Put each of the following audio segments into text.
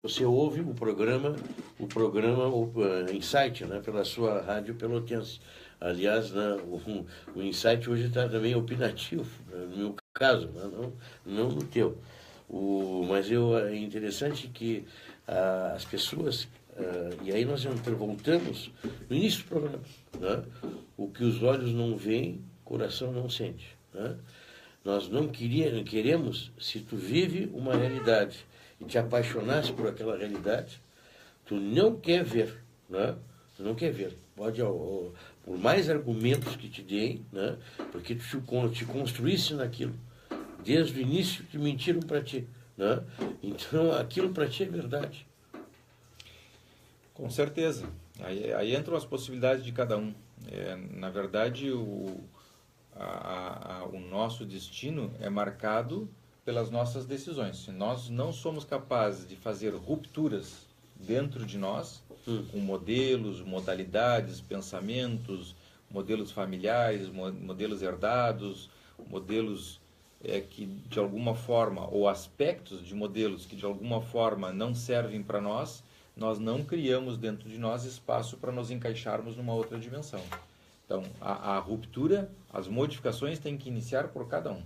Você ouve o Insight, né, pela sua rádio pelotense. Aliás, né, o Insight hoje está também opinativo, né, no meu caso, né, não no teu. Mas é interessante que as pessoas, e aí nós voltamos no início do programa, né, o que os olhos não veem, o coração não sente. Né? Nós não queremos, se tu vive uma realidade e te apaixonasse por aquela realidade, tu não quer ver, né? Tu não quer ver. Pode, por mais argumentos que te deem, né? Porque tu te construísse naquilo. Desde o início te mentiram para ti, né? Então aquilo para ti é verdade. Com certeza. Aí entram as possibilidades de cada um. Na verdade, o nosso destino é marcado pelas nossas decisões. Se nós não somos capazes de fazer rupturas dentro de nós, com modelos, modalidades, pensamentos, modelos familiares, modelos herdados, modelos que de alguma forma, ou aspectos de modelos que de alguma forma não servem para nós, nós não criamos dentro de nós espaço para nos encaixarmos numa outra dimensão. Então, a ruptura, as modificações têm que iniciar por cada um.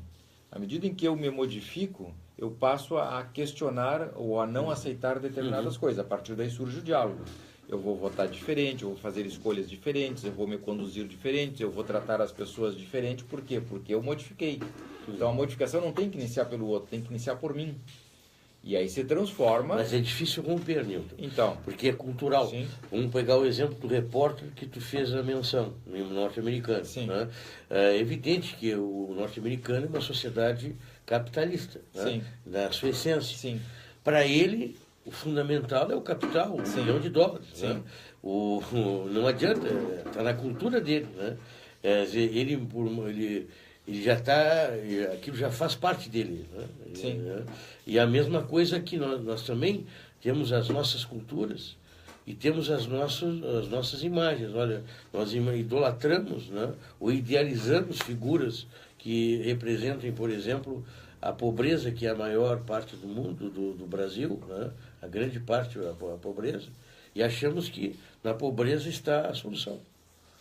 À medida em que eu me modifico, eu passo a questionar ou a não aceitar determinadas coisas. A partir daí surge o diálogo. Eu vou votar diferente, eu vou fazer escolhas diferentes, eu vou me conduzir diferente, eu vou tratar as pessoas diferente. Por quê? Porque eu modifiquei. Então, a modificação não tem que iniciar pelo outro, tem que iniciar por mim. E aí se transforma... Mas é difícil romper, Newton. Então, porque é cultural. Sim. Vamos pegar o exemplo do repórter que tu fez a menção, no norte-americano. Né? É evidente que o norte-americano é uma sociedade capitalista, né? Na sua essência. Sim. Para ele, o fundamental é o capital, $1 milhão. Né? Não adianta, está na cultura dele. Né? Ele já está, aquilo já faz parte dele. Né? E a mesma coisa que nós também temos as nossas culturas e temos as nossas imagens. Olha, nós idolatramos, né? Ou idealizamos figuras que representem, por exemplo, a pobreza, que é a maior parte do mundo, do Brasil, né? A grande parte a pobreza, e achamos que na pobreza está a solução.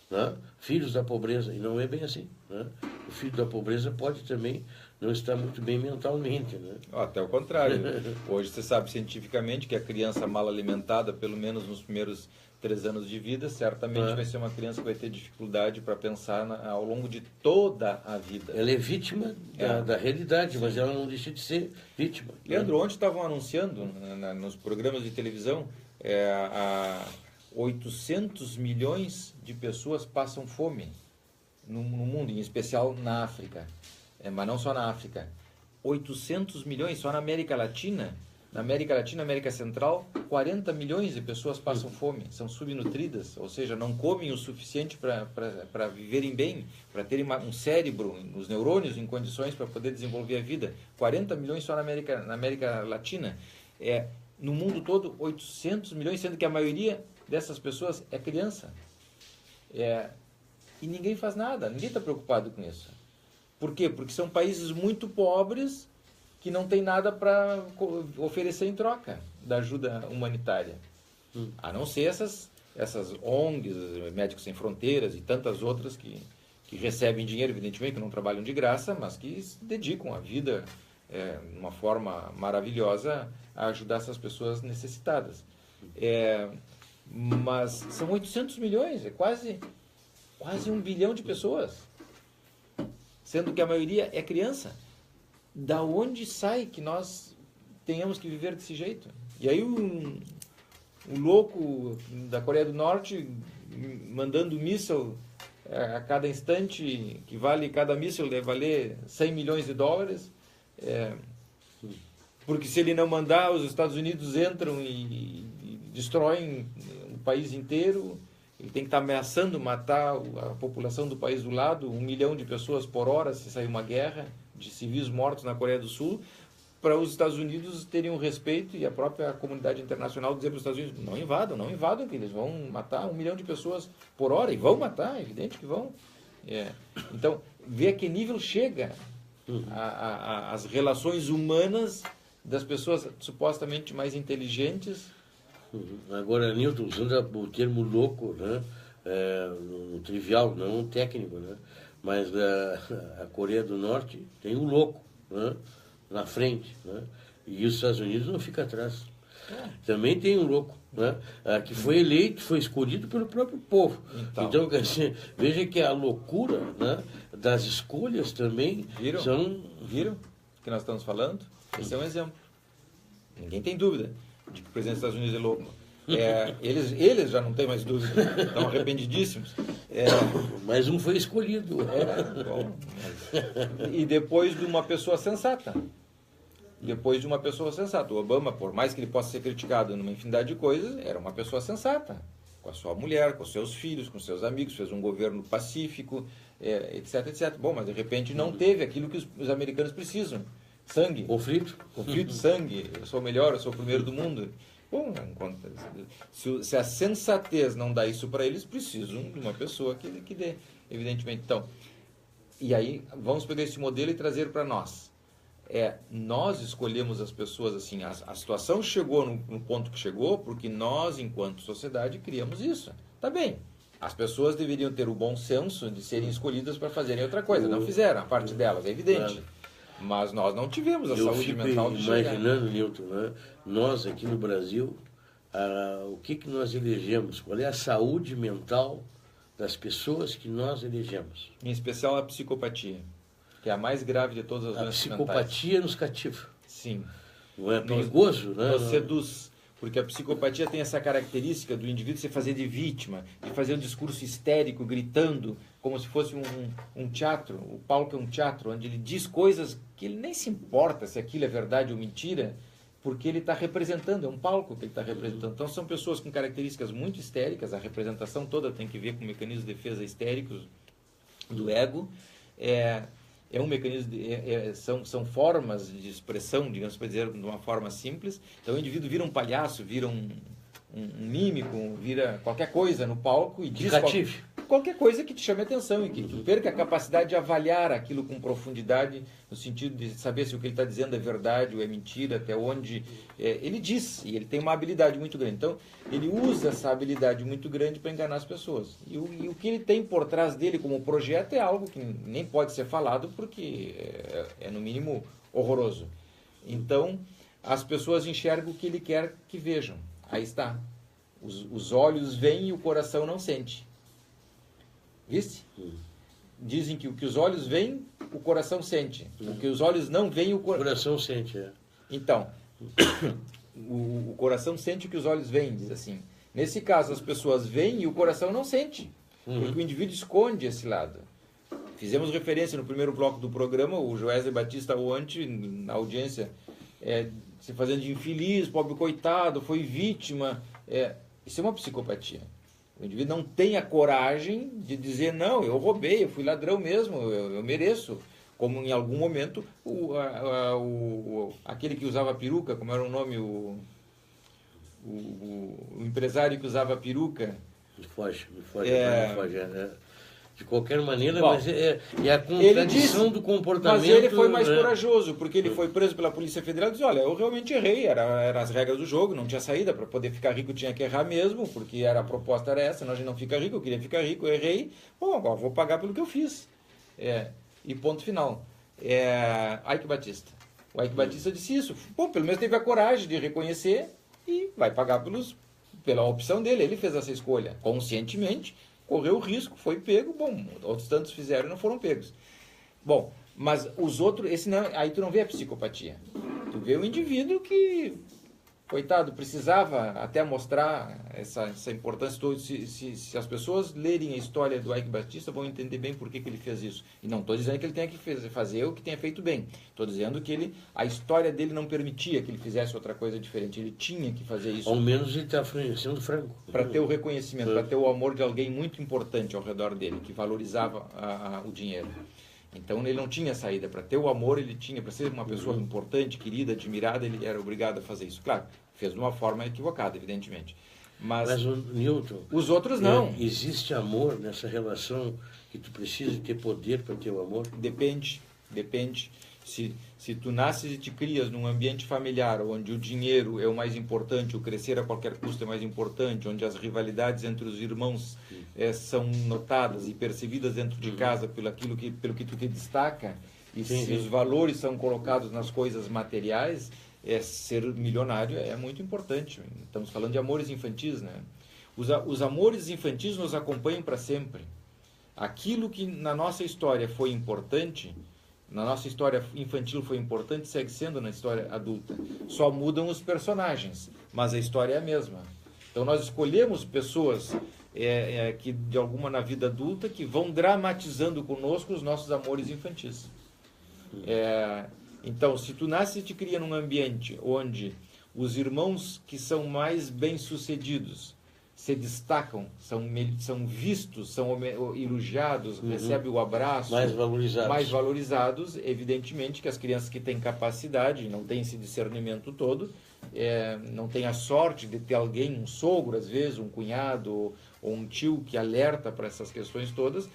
Né? Filhos da pobreza, e não é bem assim. Né? O filho da pobreza pode também não estar muito bem mentalmente. Né? Até o contrário. Hoje você sabe cientificamente que a criança mal alimentada, pelo menos nos primeiros 3 anos de vida, certamente vai ser uma criança que vai ter dificuldade para pensar ao longo de toda a vida. Ela é vítima da realidade, mas ela não deixa de ser vítima. Leandro, ontem estavam anunciando nos programas de televisão 800 milhões de pessoas passam fome no mundo, em especial na África. Mas não só na África. 800 milhões só na América Latina. Na América Latina, América Central, 40 milhões de pessoas passam fome, são subnutridas, ou seja, não comem o suficiente para viverem bem, para terem um cérebro, os neurônios em condições para poder desenvolver a vida. 40 milhões só na América Latina. No mundo todo, 800 milhões, sendo que a maioria dessas pessoas é criança. E ninguém faz nada, ninguém está preocupado com isso. Por quê? Porque são países muito pobres que não tem nada para oferecer em troca da ajuda humanitária. A não ser essas ONGs, Médicos Sem Fronteiras e tantas outras que recebem dinheiro, evidentemente, que não trabalham de graça, mas que se dedicam a vida de uma forma maravilhosa a ajudar essas pessoas necessitadas. Mas são 800 milhões, é quase 1 bilhão de pessoas, sendo que a maioria é criança. Da onde sai que nós tenhamos que viver desse jeito? E aí o louco da Coreia do Norte mandando míssil a cada instante, que cada míssil deve valer $100 milhões, porque se ele não mandar, os Estados Unidos entram e destroem o país inteiro. Ele tem que estar ameaçando matar a população do país do lado, 1 milhão de pessoas por hora se sair uma guerra, de civis mortos na Coreia do Sul, para os Estados Unidos terem um respeito e a própria comunidade internacional dizer para os Estados Unidos, não invadam, que eles vão matar 1 milhão de pessoas por hora, e vão matar, é evidente que vão. Então, ver a que nível chega as relações humanas das pessoas supostamente mais inteligentes. Agora, Newton, usando o termo louco, né? No trivial, não um técnico, né? Mas a Coreia do Norte tem um louco, né? Na frente, né? E os Estados Unidos não fica atrás. Também tem um louco, né? Que foi eleito, foi escolhido pelo próprio povo. Então quer dizer, veja que a loucura, né, das escolhas também Viram o que nós estamos falando? Esse é um exemplo. Ninguém tem dúvida de que o presidente dos Estados Unidos é louco. Eles já não têm mais dúvida, estão arrependidíssimos. Mas um foi escolhido. Bom, e depois de uma pessoa sensata. O Obama, por mais que ele possa ser criticado numa infinidade de coisas, era uma pessoa sensata. Com a sua mulher, com seus filhos, com seus amigos, fez um governo pacífico, etc, etc. Bom, mas de repente não teve aquilo que os americanos precisam. Sangue. Conflito, sangue. Eu sou o melhor, eu sou o primeiro do mundo. Bom, se a sensatez não dá isso para eles, precisam de uma pessoa que dê, evidentemente. Então, e aí, vamos pegar esse modelo e trazer para nós. Nós escolhemos as pessoas assim, a situação chegou no ponto que chegou porque nós, enquanto sociedade, criamos isso. Tá bem, as pessoas deveriam ter o bom senso de serem escolhidas para fazerem outra coisa. Não fizeram, a parte delas, é evidente. Mas nós não tivemos a saúde mental de chegar. Imaginando, Newton, né? Nós aqui no Brasil, o que nós elegemos? Qual é a saúde mental das pessoas que nós elegemos? Em especial a psicopatia, que é a mais grave de todas as doenças mentais. A psicopatia nos cativa. Sim. Não é perigoso, né? Nos seduz. Porque a psicopatia tem essa característica do indivíduo se fazer de vítima, de fazer um discurso histérico, gritando, como se fosse um teatro. O palco é um teatro, onde ele diz coisas que ele nem se importa se aquilo é verdade ou mentira, porque ele está representando, é um palco que ele está representando. Então são pessoas com características muito histéricas, a representação toda tem que ver com mecanismos de defesa histéricos do ego. É um mecanismo, são formas de expressão, digamos para dizer de uma forma simples. Então o indivíduo vira um palhaço, vira um mímico, vira qualquer coisa no palco e diz qualquer coisa que te chame a atenção e que tu perca a capacidade de avaliar aquilo com profundidade, no sentido de saber se o que ele está dizendo é verdade ou é mentira, até onde ele diz, e ele tem uma habilidade muito grande. Então ele usa essa habilidade muito grande para enganar as pessoas. E o que ele tem por trás dele como projeto é algo que nem pode ser falado porque é no mínimo horroroso. Então as pessoas enxergam o que ele quer que vejam. Aí está. Os olhos veem e o coração não sente. Viste? Dizem que o que os olhos veem, o coração sente. O que os olhos não veem, o coração sente. Então, o coração sente o que os olhos veem, diz assim. Nesse caso, as pessoas veem e o coração não sente. Porque o indivíduo esconde esse lado. Fizemos referência no primeiro bloco do programa, o Joesley Batista ontem, na audiência, se fazendo de infeliz, pobre coitado, foi vítima. Isso é uma psicopatia. O indivíduo não tem a coragem de dizer, não, eu roubei, eu fui ladrão mesmo, eu mereço. Como em algum momento, aquele que usava peruca, como era o nome, o empresário que usava peruca. Me foge, de qualquer maneira, mas é a contradição do comportamento. Mas ele foi mais corajoso, porque ele foi preso pela Polícia Federal e disse, olha, eu realmente errei, eram as regras do jogo, não tinha saída, para poder ficar rico tinha que errar mesmo, porque a proposta era essa, senão a gente não fica rico, eu queria ficar rico, eu errei, bom, agora vou pagar pelo que eu fiz. E ponto final. Ike Batista. O Ike Batista disse isso, pelo menos teve a coragem de reconhecer e vai pagar pela opção dele, ele fez essa escolha, conscientemente, correu o risco, foi pego, bom, outros tantos fizeram e não foram pegos. Bom, mas os outros, aí tu não vê a psicopatia. Tu vê o indivíduo que, coitado, precisava até mostrar essa importância. Se as pessoas lerem a história do Ike Batista, vão entender bem por que ele fez isso. E não estou dizendo que ele tenha que fazer o que tenha feito bem. Estou dizendo que a história dele não permitia que ele fizesse outra coisa diferente. Ele tinha que fazer isso. Ao menos ele está sendo franco. Para ter o reconhecimento, para ter o amor de alguém muito importante ao redor dele, que valorizava o dinheiro. Então ele não tinha saída. Para ter o amor, ele tinha, para ser uma pessoa importante, querida, admirada, ele era obrigado a fazer isso. Claro, fez de uma forma equivocada, evidentemente. Mas Newton, os outros não. Existe amor nessa relação que tu precisa ter poder para ter o amor? Depende. Se tu nasces e te crias num ambiente familiar onde o dinheiro é o mais importante, o crescer a qualquer custo é mais importante, onde as rivalidades entre os irmãos são notadas e percebidas dentro de casa pelo que tu te destaca, e se os valores são colocados nas coisas materiais, ser milionário é muito importante. Estamos falando de amores infantis, né? Os amores infantis nos acompanham para sempre. Aquilo que na nossa história foi importante, na nossa história infantil foi importante, segue sendo na história adulta. Só mudam os personagens, mas a história é a mesma. Então nós escolhemos pessoas que de alguma na vida adulta que vão dramatizando conosco os nossos amores infantis. Então, se tu nasce e te cria num ambiente onde os irmãos que são mais bem-sucedidos se destacam, são vistos, são elogiados, recebem o abraço, mais valorizados, evidentemente que as crianças que têm capacidade, não têm esse discernimento todo, não têm a sorte de ter alguém, um sogro às vezes, um cunhado ou um tio que alerta para essas questões todas,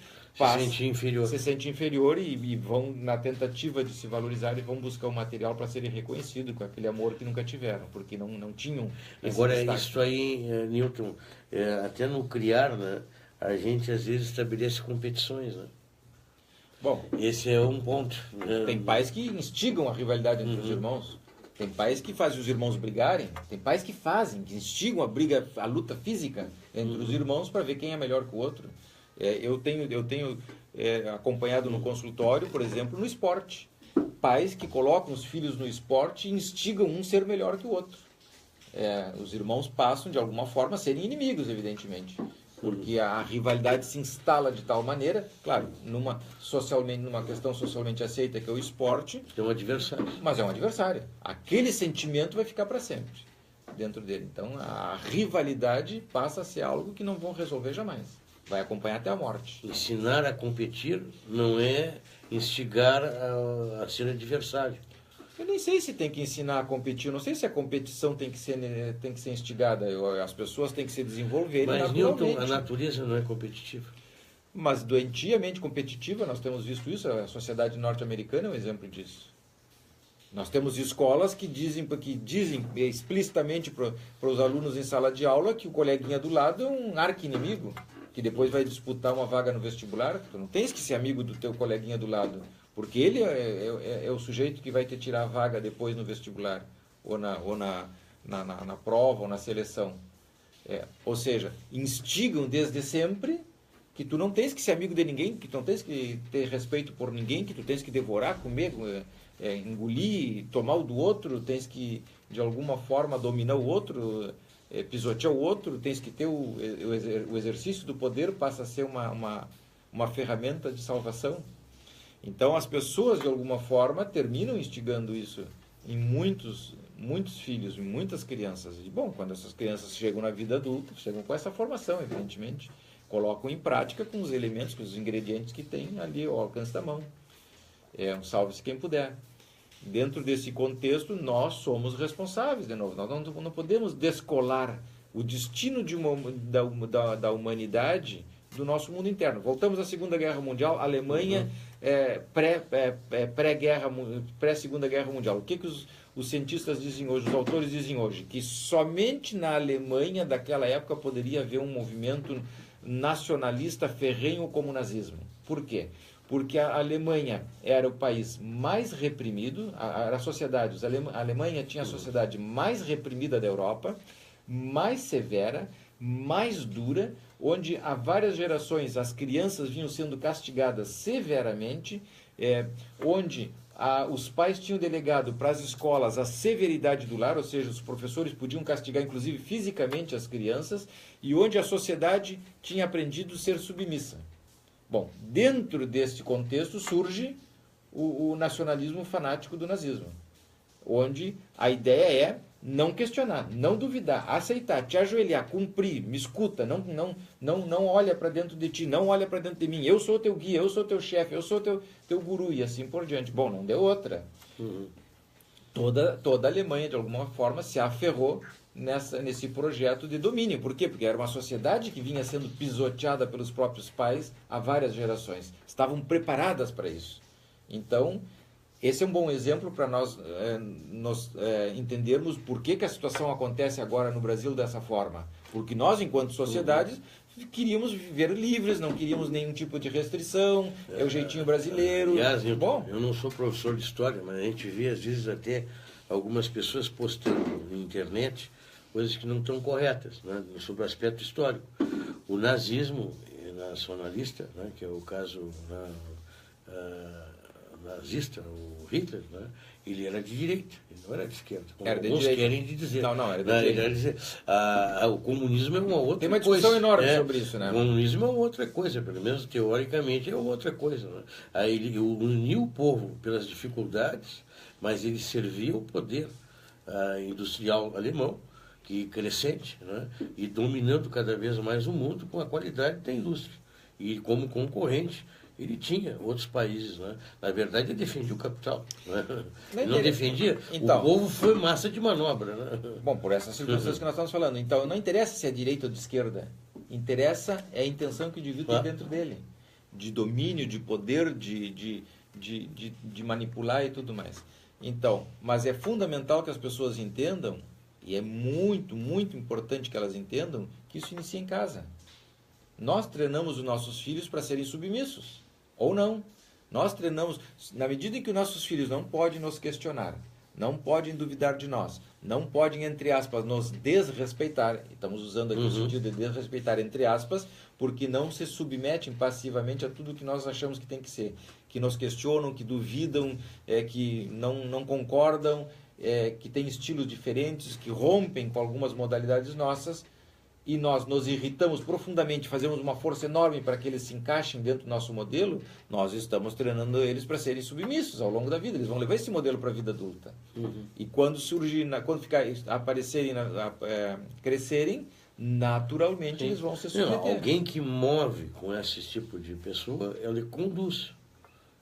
se sente inferior e vão na tentativa de se valorizar e vão buscar um material para serem reconhecidos com aquele amor que nunca tiveram, porque não tinham esse Agora, destaque. isso aí, Newton, até no criar, né, a gente às vezes estabelece competições, né? Bom, esse é um ponto. Tem pais que instigam a rivalidade entre os irmãos. Tem pais que fazem os irmãos brigarem. Tem pais que instigam a luta física entre os irmãos para ver quem é melhor que o outro. Eu tenho acompanhado no consultório, por exemplo, no esporte. Pais que colocam os filhos no esporte e instigam um ser melhor que o outro. Os irmãos passam, de alguma forma, a serem inimigos, evidentemente. Porque a rivalidade se instala de tal maneira, claro, numa questão socialmente aceita, que é o esporte. É um adversário. Mas é um adversário. Aquele sentimento vai ficar para sempre dentro dele. Então, a rivalidade passa a ser algo que não vão resolver jamais. Vai acompanhar até a morte. Ensinar a competir não é instigar a ser adversário. Eu nem sei se tem que ensinar a competir. Eu não sei se a competição tem que ser instigada. As pessoas têm que se desenvolver naturalmente. Newton, a natureza não é competitiva. Mas doentiamente competitiva, nós temos visto isso. A sociedade norte-americana é um exemplo disso. Nós temos escolas que dizem explicitamente para os alunos em sala de aula que o coleguinha do lado é um arqui-inimigo, que depois vai disputar uma vaga no vestibular. Tu não tens que ser amigo do teu coleguinha do lado, porque ele é o sujeito que vai te tirar a vaga depois no vestibular, ou na prova, ou na seleção. Ou seja, instigam desde sempre que tu não tens que ser amigo de ninguém, que tu não tens que ter respeito por ninguém, que tu tens que devorar, comer, engolir, tomar o do outro, tens que, de alguma forma, dominar o outro, pisotear o outro, tens que ter o exercício do poder, passa a ser uma ferramenta de salvação. Então as pessoas de alguma forma terminam instigando isso em muitos filhos, em muitas crianças. E bom, quando essas crianças chegam na vida adulta, chegam com essa formação, evidentemente, colocam em prática com os elementos, com os ingredientes que tem ali ao alcance da mão. Salve-se quem puder. Dentro desse contexto, nós somos responsáveis, de novo. Nós não podemos descolar o destino da humanidade do nosso mundo interno. Voltamos à Segunda Guerra Mundial, Alemanha, pré-Segunda Guerra Mundial. O que os cientistas dizem hoje, os autores dizem hoje? Que somente na Alemanha daquela época poderia haver um movimento nacionalista ferrenho como o nazismo. Por quê? Porque a Alemanha era o país mais reprimido, era a sociedade, a Alemanha tinha a sociedade mais reprimida da Europa, mais severa, mais dura, onde há várias gerações as crianças vinham sendo castigadas severamente, onde os pais tinham delegado para as escolas a severidade do lar, ou seja, os professores podiam castigar inclusive fisicamente as crianças, e onde a sociedade tinha aprendido a ser submissa. Bom, dentro deste contexto surge o nacionalismo fanático do nazismo, onde a ideia é não questionar, não duvidar, aceitar, te ajoelhar, cumprir, me escuta, não olha para dentro de ti, não olha para dentro de mim, eu sou teu guia, eu sou teu chefe, eu sou teu guru e assim por diante. Bom, não deu outra. Toda a Alemanha, de alguma forma, se aferrou nesse projeto de domínio. Por quê? Porque era uma sociedade que vinha sendo pisoteada pelos próprios pais há várias gerações. Estavam preparadas para isso. Então, esse é um bom exemplo para nós entendermos por que a situação acontece agora no Brasil dessa forma. Porque nós, enquanto sociedades, queríamos viver livres, não queríamos nenhum tipo de restrição, é o jeitinho brasileiro. Aliás, eu não sou professor de história, mas a gente vê às vezes até algumas pessoas postando na internet coisas que não estão corretas, né, sobre o aspecto histórico. O nazismo nacionalista, né, que é o caso nazista, o Hitler, né, ele era de direita, ele não era de esquerda. Como Era de alguns direita. querem dizer. Não, era de direita. O comunismo é uma outra coisa. Tem uma discussão enorme sobre isso, né? O comunismo é outra coisa, pelo menos teoricamente é outra coisa. Né? Aí ele uniu o povo pelas dificuldades, mas ele servia o poder industrial alemão, que crescente, né? E dominando cada vez mais o mundo com a qualidade da indústria. E como concorrente, ele tinha outros países. Né? Na verdade, ele defendia o capital. Né? Ele não defendia. Então, o povo foi massa de manobra. Né? Bom, por essas circunstâncias que nós estamos falando. Então, não interessa se é direita ou de esquerda. Interessa é a intenção que o indivíduo tem dentro dele. De domínio, de poder, de manipular e tudo mais. Então, mas é fundamental que as pessoas entendam, e é muito, muito importante que elas entendam, que isso inicia em casa. Nós treinamos os nossos filhos para serem submissos, ou não. Nós treinamos, na medida em que os nossos filhos não podem nos questionar, não podem duvidar de nós, não podem, entre aspas, nos desrespeitar, estamos usando aqui o sentido de desrespeitar, entre aspas, porque não se submetem passivamente a tudo que nós achamos que tem que ser, que nos questionam, que duvidam, que não concordam, que têm estilos diferentes, que rompem com algumas modalidades nossas, e nós nos irritamos profundamente, fazemos uma força enorme para que eles se encaixem dentro do nosso modelo, nós estamos treinando eles para serem submissos ao longo da vida. Eles vão levar esse modelo para a vida adulta. E quando surgir, aparecerem, crescerem, naturalmente eles vão se submeter. Alguém que move com esse tipo de pessoa, ele conduz.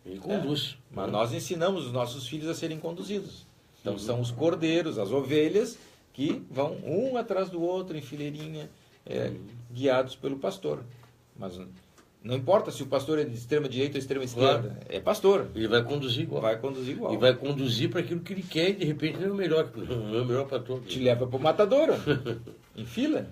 Ele conduz. Mas nós ensinamos os nossos filhos a serem conduzidos. Então são os cordeiros, as ovelhas, que vão um atrás do outro, em fileirinha, guiados pelo pastor. Mas não importa se o pastor é de extrema direita ou extrema esquerda, é pastor. Ele vai conduzir igual. Vai conduzir igual. E vai conduzir para aquilo que ele quer e de repente não é o melhor, não é o melhor para todos. Te leva para o matadouro, em fila.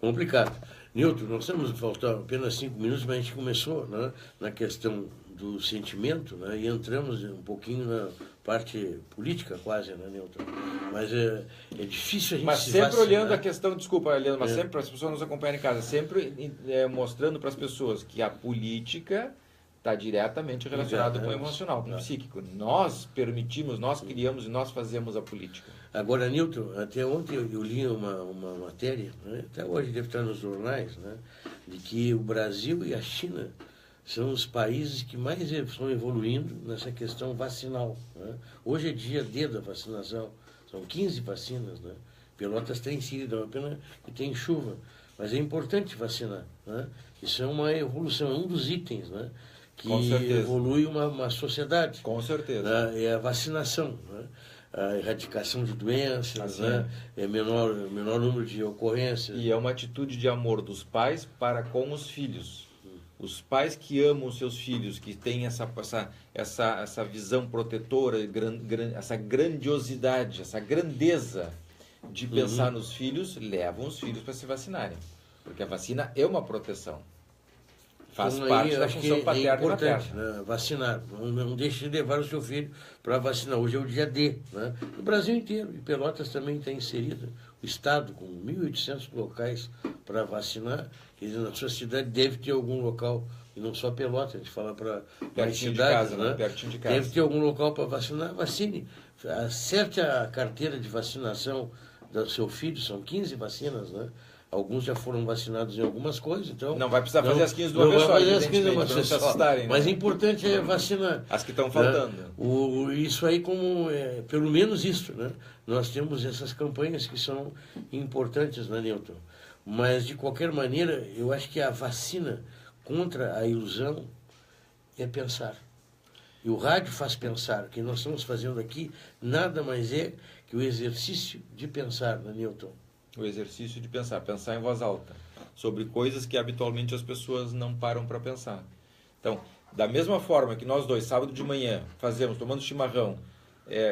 Complicado. Nilton, nós estamos faltando apenas 5 minutos, mas a gente começou, né, na questão do sentimento, né, e entramos um pouquinho na parte política quase, né, Nilton? Mas é difícil a gente mas se sempre vacinar. Olhando a questão, desculpa, Leandro, mas sempre para as pessoas nos acompanharem em casa, sempre mostrando para as pessoas que a política está diretamente relacionada com o emocional, com o psíquico. Nós permitimos, nós criamos e nós fazemos a política. Agora, Nilton, até ontem eu li uma matéria, né, até hoje deve estar nos jornais, né, de que o Brasil e a China são os países que mais estão evoluindo nessa questão vacinal. Né? Hoje é dia D da vacinação, são 15 vacinas. Né? Pelotas tem inserido, é uma pena que tem chuva, mas é importante vacinar. Né? Isso é uma evolução, é um dos itens, né, que evolui uma sociedade. Com certeza. Né? É a vacinação, né? A erradicação de doenças, né? É menor número de ocorrências. E é uma atitude de amor dos pais para com os filhos. Os pais que amam os seus filhos, que têm essa visão protetora, essa grandiosidade, essa grandeza de pensar nos filhos, levam os filhos para se vacinarem. Porque a vacina é uma proteção. Faz parte da função paterna e materna. Né? Vacinar. Não deixe de levar o seu filho para vacinar. Hoje é o dia D. Né? No Brasil inteiro. E Pelotas também está inserida. O Estado, com 1.800 locais para vacinar. Quer dizer, na sua cidade deve ter algum local, e não só Pelotas, a gente fala para mais cidades, né? Pertinho de casa. Deve ter algum local para vacinar. Vacine. Acerte a carteira de vacinação do seu filho. São 15 vacinas, né? Alguns já foram vacinados em algumas coisas, então... Não vai precisar fazer as 15 de uma vez só, evidentemente, não se assustarem. Mas o importante é vacinar. As que estão faltando. Né? Isso aí como... pelo menos isso, né? Nós temos essas campanhas que são importantes, né, Nilton? Mas, de qualquer maneira, eu acho que a vacina contra a ilusão é pensar. E o rádio faz pensar. O que nós estamos fazendo aqui nada mais é que o exercício de pensar, né, Nilton? O exercício de pensar em voz alta, sobre coisas que habitualmente as pessoas não param para pensar. Então, Da mesma forma que nós dois, sábado de manhã, tomando chimarrão,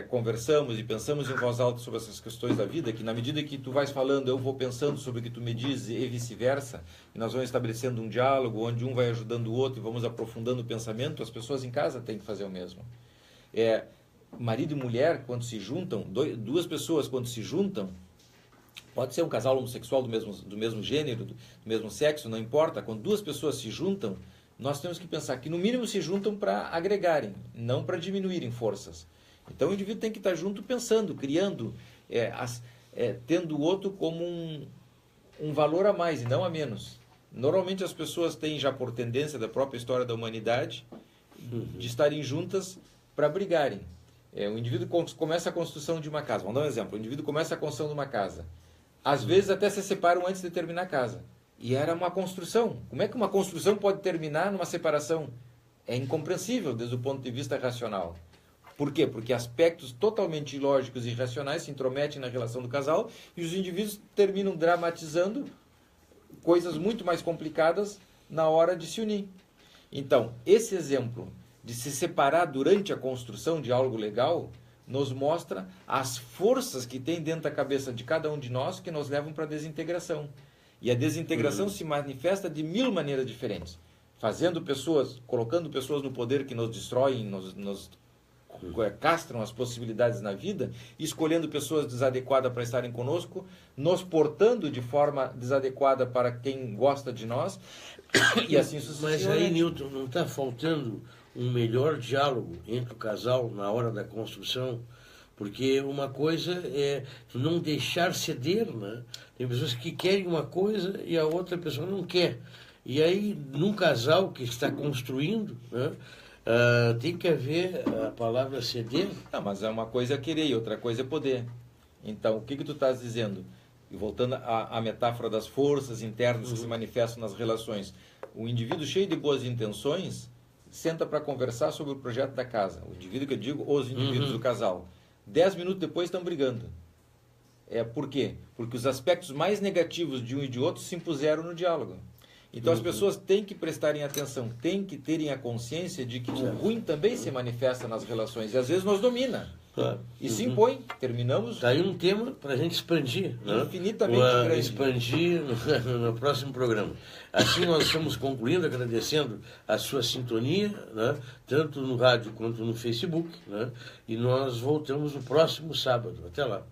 conversamos e pensamos em voz alta sobre essas questões da vida, que na medida que tu vais falando, eu vou pensando sobre o que tu me diz e vice-versa, e nós vamos estabelecendo um diálogo onde um vai ajudando o outro e vamos aprofundando o pensamento, as pessoas em casa têm que fazer o mesmo. Marido e mulher, quando se juntam, duas pessoas quando se juntam, pode ser um casal homossexual do mesmo gênero, do mesmo sexo, não importa, quando duas pessoas se juntam, nós temos que pensar que no mínimo se juntam para agregarem, não para diminuírem forças. Então o indivíduo tem que estar junto pensando, criando, tendo o outro como um valor a mais e não a menos. Normalmente as pessoas têm já por tendência da própria história da humanidade de estarem juntas para brigarem. O indivíduo começa a construção de uma casa. Vamos dar um exemplo. O indivíduo começa a construção de uma casa. Às vezes até se separam antes de terminar a casa. E era uma construção. Como é que uma construção pode terminar numa separação? É incompreensível desde o ponto de vista racional. Por quê? Porque aspectos totalmente ilógicos e irracionais se intrometem na relação do casal e os indivíduos terminam dramatizando coisas muito mais complicadas na hora de se unir. Então, esse exemplo de se separar durante a construção de algo legal nos mostra as forças que tem dentro da cabeça de cada um de nós que nos levam para a desintegração. E a desintegração se manifesta de 1000 maneiras diferentes. Colocando pessoas no poder que nos destroem, nos castram as possibilidades na vida, escolhendo pessoas desadequadas para estarem conosco, nos portando de forma desadequada para quem gosta de nós, e assim sucessivamente. Mas aí, Newton, não está faltando um melhor diálogo entre o casal na hora da construção? Porque uma coisa é não deixar ceder, né? Tem pessoas que querem uma coisa e a outra pessoa não quer. E aí, num casal que está construindo, né, tem que haver a palavra ceder. Não, mas uma coisa é querer e outra coisa é poder. Então, o que tu estás dizendo? E voltando à metáfora das forças internas que se manifestam nas relações. O indivíduo cheio de boas intenções senta para conversar sobre o projeto da casa. O indivíduo que eu digo, os indivíduos do casal. 10 minutos depois estão brigando. Por quê? Porque os aspectos mais negativos de um e de outro se impuseram no diálogo. Então as pessoas têm que prestarem atenção, têm que terem a consciência de que o ruim também se manifesta nas relações. E às vezes nos domina. Claro. E se impõe. Terminamos... Está aí um tema para a gente expandir. Infinitamente grande. Expandir no próximo programa. Assim nós estamos concluindo, agradecendo a sua sintonia, né, tanto no rádio quanto no Facebook. Né, e nós voltamos no próximo sábado. Até lá.